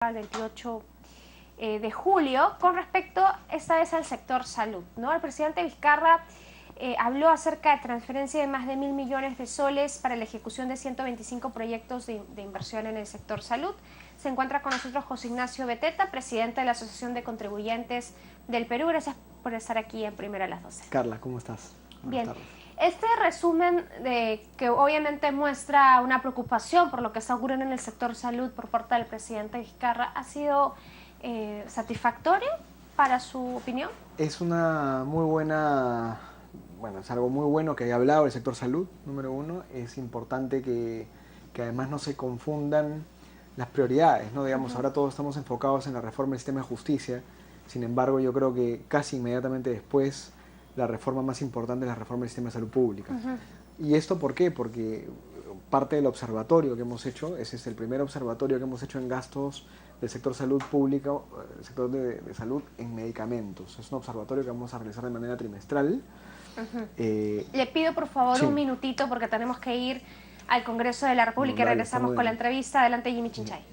al 28 de julio con respecto esta vez al sector salud, ¿no? El presidente Vizcarra habló acerca de transferencia de más de 1.000 millones de soles para la ejecución de 125 proyectos de inversión en el sector salud. Se encuentra con nosotros José Ignacio Beteta, presidente de la Asociación de Contribuyentes del Perú. Gracias por estar aquí en Primero a las 12. Carla, ¿cómo estás? Bien. Este resumen que obviamente muestra una preocupación por lo que está ocurriendo en el sector salud por parte del presidente Vizcarra, ¿ha sido satisfactorio para su opinión? Es una muy buena, es algo muy bueno que haya hablado el sector salud, número uno. Es importante que además no se confundan las prioridades, ¿no? Digamos, ahora todos estamos enfocados en la reforma del sistema de justicia, sin embargo yo creo que casi inmediatamente después la reforma más importante es la reforma del sistema de salud pública. ¿Y esto por qué? Porque parte del observatorio que hemos hecho, ese es el primer observatorio que hemos hecho en gastos del sector salud pública, el sector de salud en medicamentos. Es un observatorio que vamos a realizar de manera trimestral. Le pido por favor un minutito porque tenemos que ir al Congreso de la República y regresamos con la entrevista. Adelante, Jimmy Chinchay.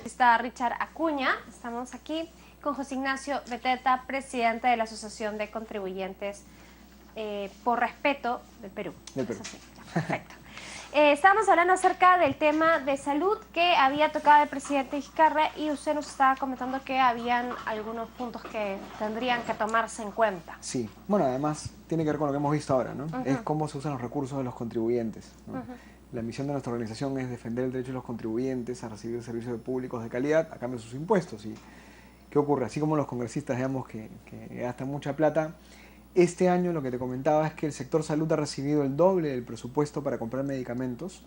Está Richard Acuña, estamos aquí con José Ignacio Beteta, presidente de la Asociación de Contribuyentes por Respeto del Perú. Así, ya, perfecto. Estábamos hablando acerca del tema de salud que había tocado el presidente Vizcarra y usted nos estaba comentando que habían algunos puntos que tendrían que tomarse en cuenta. Sí, bueno, además tiene que ver con lo que hemos visto ahora, ¿no? Es cómo se usan los recursos de los contribuyentes, ¿no? La misión de nuestra organización es defender el derecho de los contribuyentes a recibir servicios públicos de calidad a cambio de sus impuestos. ¿Y qué ocurre? Así como los congresistas, digamos, que gastan mucha plata, este año lo que te comentaba es que el sector salud ha recibido el doble del presupuesto para comprar medicamentos.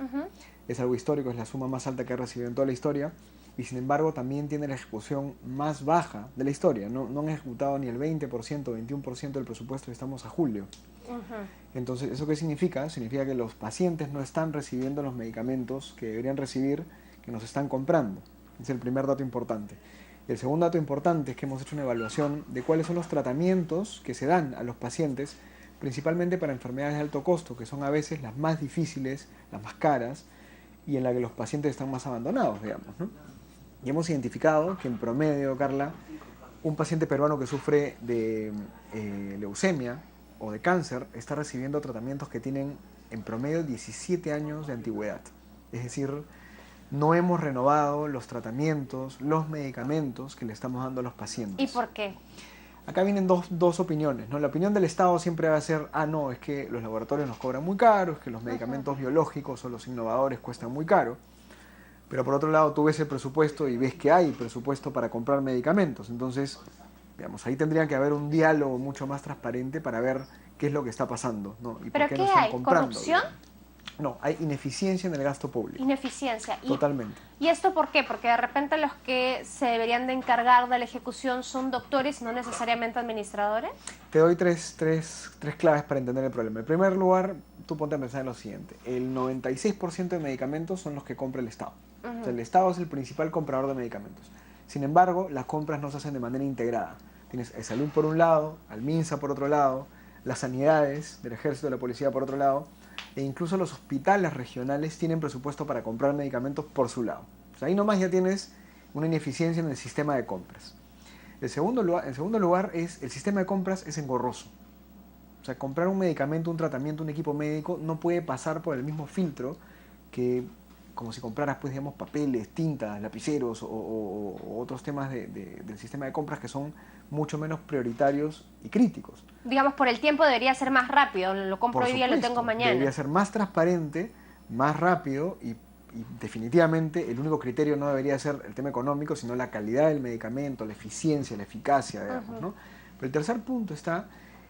Es algo histórico, es la suma más alta que ha recibido en toda la historia. Y sin embargo también tiene la ejecución más baja de la historia. No han ejecutado ni el 20%, 21% del presupuesto y estamos a julio. Entonces, ¿eso qué significa? Significa que los pacientes no están recibiendo los medicamentos que deberían recibir, que nos están comprando. Es el primer dato importante. El segundo dato importante es que hemos hecho una evaluación de cuáles son los tratamientos que se dan a los pacientes, principalmente para enfermedades de alto costo, que son a veces las más difíciles, las más caras, y en la que los pacientes están más abandonados, digamos, ¿no? Y hemos identificado que en promedio, Carla, un paciente peruano que sufre de leucemia o de cáncer está recibiendo tratamientos que tienen en promedio 17 años de antigüedad. Es decir, no hemos renovado los tratamientos, los medicamentos que le estamos dando a los pacientes. ¿Y por qué? Acá vienen dos opiniones, ¿no? La opinión del Estado siempre va a ser, no, es que los laboratorios nos cobran muy caro, es que los medicamentos biológicos o los innovadores cuestan muy caro. Pero por otro lado tú ves el presupuesto y ves que hay presupuesto para comprar medicamentos. Entonces, digamos, ahí tendría que haber un diálogo mucho más transparente para ver qué es lo que está pasando, ¿no? Y ¿Pero por qué qué no están hay? comprando. ¿Corrupción? No, hay ineficiencia en el gasto público. Ineficiencia. Totalmente. ¿Y esto por qué? Porque de repente los que se deberían de encargar de la ejecución son doctores, no necesariamente administradores. Te doy tres claves para entender el problema. En primer lugar, tú ponte a pensar en lo siguiente. El 96% de medicamentos son los que compra el Estado. O sea, el Estado es el principal comprador de medicamentos. Sin embargo, las compras no se hacen de manera integrada. Tienes el salud por un lado, al MINSA por otro lado, las sanidades del ejército y de la policía por otro lado, e incluso los hospitales regionales tienen presupuesto para comprar medicamentos por su lado. O sea, ahí nomás ya tienes una ineficiencia en el sistema de compras. En segundo lugar es el sistema de compras es engorroso. O sea, comprar un medicamento, un tratamiento, un equipo médico no puede pasar por el mismo filtro que como si compraras, pues, digamos, papeles, tintas, lapiceros o otros temas del sistema de compras que son mucho menos prioritarios y críticos. Digamos, por el tiempo debería ser más rápido. Lo compro hoy día, lo tengo mañana. Debería ser más transparente, más rápido y definitivamente el único criterio no debería ser el tema económico, sino la calidad del medicamento, la eficiencia, la eficacia, digamos, ¿no? Pero el tercer punto está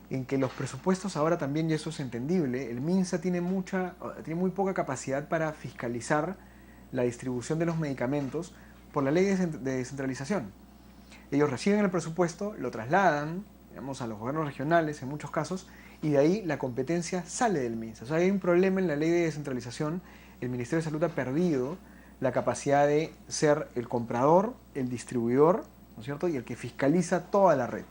en que los presupuestos ahora también, y eso es entendible, el MINSA tiene muy poca capacidad para fiscalizar la distribución de los medicamentos por la ley de descentralización. Ellos reciben el presupuesto, lo trasladan, digamos, a los gobiernos regionales en muchos casos, y de ahí la competencia sale del MINSA. O sea, hay un problema en la ley de descentralización. El Ministerio de Salud ha perdido la capacidad de ser el comprador, el distribuidor, ¿no es cierto?, y el que fiscaliza toda la red,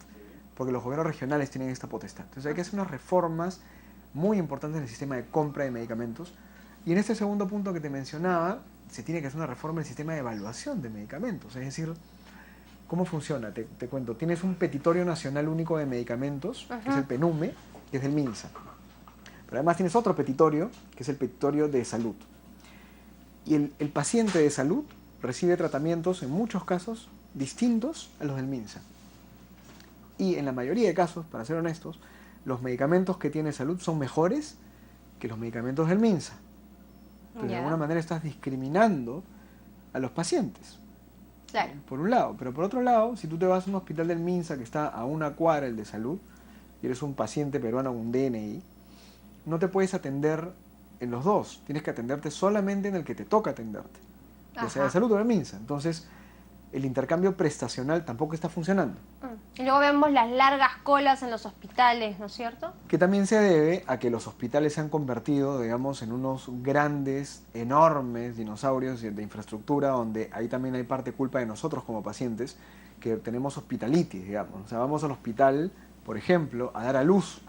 porque los gobiernos regionales tienen esta potestad. Entonces hay que hacer unas reformas muy importantes en el sistema de compra de medicamentos. Y en este segundo punto que te mencionaba, se tiene que hacer una reforma del sistema de evaluación de medicamentos. Es decir, ¿cómo funciona? Te cuento. Tienes un petitorio nacional único de medicamentos, que es el PENUME, que es del MINSA. Pero además tienes otro petitorio, que es el petitorio de salud. Y el paciente de salud recibe tratamientos, en muchos casos, distintos a los del MINSA. Y en la mayoría de casos, para ser honestos, los medicamentos que tiene salud son mejores que los medicamentos del MINSA. Entonces, de alguna manera estás discriminando a los pacientes. Claro. Por un lado. Pero por otro lado, si tú te vas a un hospital del MINSA que está a una cuadra el de salud, y eres un paciente peruano con un DNI, no te puedes atender en los dos. Tienes que atenderte solamente en el que te toca atenderte, ya sea de salud o de MINSA. Entonces, el intercambio prestacional tampoco está funcionando. Y luego vemos las largas colas en los hospitales, ¿no es cierto? Que también se debe a que los hospitales se han convertido, digamos, en unos grandes, enormes dinosaurios de infraestructura, donde ahí también hay parte culpa de nosotros como pacientes, que tenemos hospitalitis, digamos. O sea, vamos al hospital, por ejemplo, a dar a luz,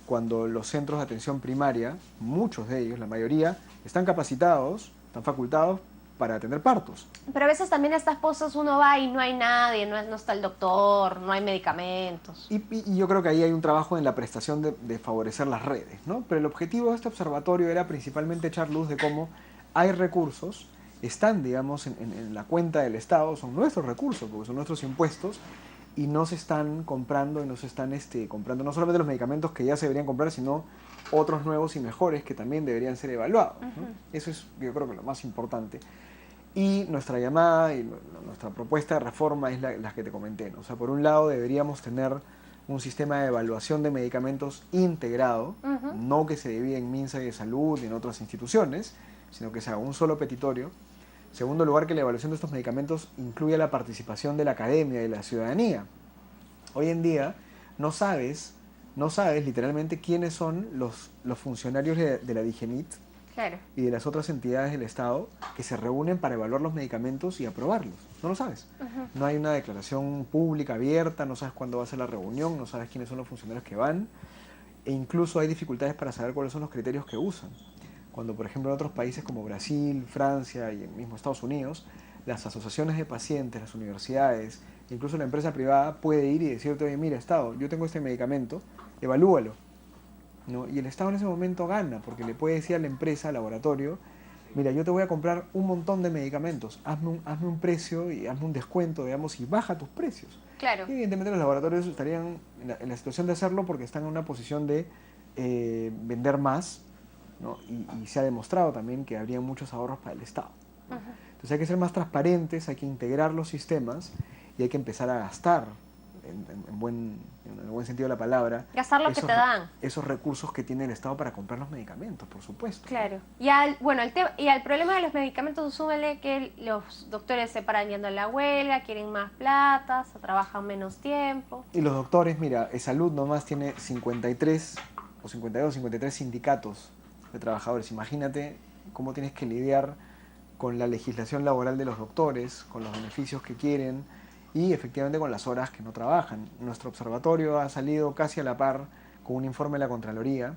cuando los centros de atención primaria, muchos de ellos, la mayoría, están capacitados, están facultados para atender partos. Pero a veces también a estas cosas uno va y no hay nadie, no está el doctor, no hay medicamentos. Y yo creo que ahí hay un trabajo en la prestación de favorecer las redes, ¿no? Pero el objetivo de este observatorio era principalmente echar luz de cómo hay recursos, están, digamos, en la cuenta del Estado, son nuestros recursos, porque son nuestros impuestos, y no se están comprando, y no se están comprando no solamente los medicamentos que ya se deberían comprar, sino otros nuevos y mejores que también deberían ser evaluados, ¿no? Eso es, yo creo que lo más importante. Y nuestra llamada y nuestra propuesta de reforma es la que te comenté, ¿no? O sea, por un lado deberíamos tener un sistema de evaluación de medicamentos integrado, no que se divida en MINSA y de salud y en otras instituciones, sino que sea un solo petitorio. Segundo lugar, que la evaluación de estos medicamentos incluya la participación de la academia y de la ciudadanía. Hoy en día no sabes literalmente quiénes son los funcionarios de la DIGENIT, claro, y de las otras entidades del Estado que se reúnen para evaluar los medicamentos y aprobarlos. No lo sabes. No hay una declaración pública abierta, no sabes cuándo va a ser la reunión, no sabes quiénes son los funcionarios que van, e incluso hay dificultades para saber cuáles son los criterios que usan. Cuando, por ejemplo, en otros países como Brasil, Francia y el mismo Estados Unidos, las asociaciones de pacientes, las universidades, incluso la empresa privada puede ir y decirte, oye, mira, Estado, yo tengo este medicamento, evalúalo, ¿no? Y el Estado en ese momento gana, porque le puede decir a la empresa, al laboratorio, mira, yo te voy a comprar un montón de medicamentos, hazme un precio y hazme un descuento, digamos, y baja tus precios. Claro. Y evidentemente los laboratorios estarían en la situación de hacerlo porque están en una posición de vender más, ¿no? Y se ha demostrado también que habría muchos ahorros para el Estado, ¿no? Entonces hay que ser más transparentes, hay que integrar los sistemas y hay que empezar a gastar, en el buen sentido de la palabra, gastar lo que te dan. Esos recursos que tiene el Estado para comprar los medicamentos, por supuesto. Claro. Y al problema de los medicamentos, súmele que los doctores se paran yendo a la huelga, quieren más plata, se trabajan menos tiempo. Y los doctores, mira, Salud nomás tiene 53 o 52, 53 sindicatos de trabajadores. Imagínate cómo tienes que lidiar con la legislación laboral de los doctores, con los beneficios que quieren y efectivamente con las horas que no trabajan. Nuestro observatorio ha salido casi a la par con un informe de la Contraloría,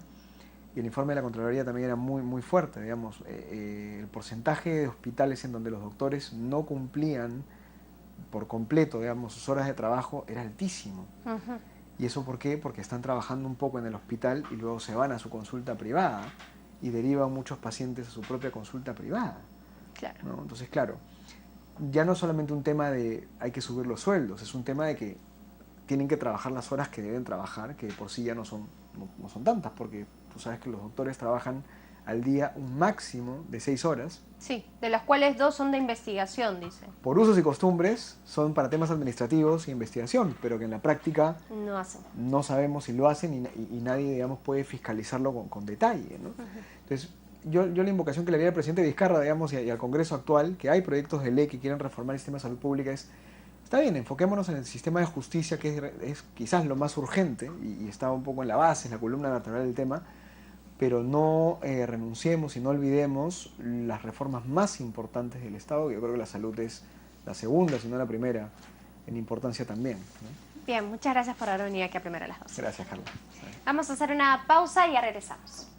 y el informe de la Contraloría también era muy fuerte, digamos. El porcentaje de hospitales en donde los doctores no cumplían por completo, digamos, sus horas de trabajo era altísimo. ¿Y eso por qué? Porque están trabajando un poco en el hospital y luego se van a su consulta privada y derivan muchos pacientes a su propia consulta privada. Claro. ¿No? Entonces, claro, ya no es solamente un tema de hay que subir los sueldos, es un tema de que tienen que trabajar las horas que deben trabajar, que por sí ya no son tantas, porque tú sabes que los doctores trabajan al día un máximo de 6 horas. Sí, de las cuales 2 son de investigación, dice. Por usos y costumbres son para temas administrativos y investigación, pero que en la práctica no hacen. No sabemos si lo hacen y nadie, digamos, puede fiscalizarlo con detalle, ¿no? Entonces, yo la invocación que le haría al presidente Vizcarra, digamos, y al Congreso actual, que hay proyectos de ley que quieren reformar el sistema de salud pública, está bien, enfoquémonos en el sistema de justicia, que es quizás lo más urgente, y está un poco en la base, en la columna vertebral del tema, pero no renunciemos y no olvidemos las reformas más importantes del Estado. Yo creo que la salud es la segunda, si no la primera, en importancia también, ¿no? Bien, muchas gracias por haber venido aquí a Primero a las 12. Gracias, Carla. Vamos a hacer una pausa y ya regresamos.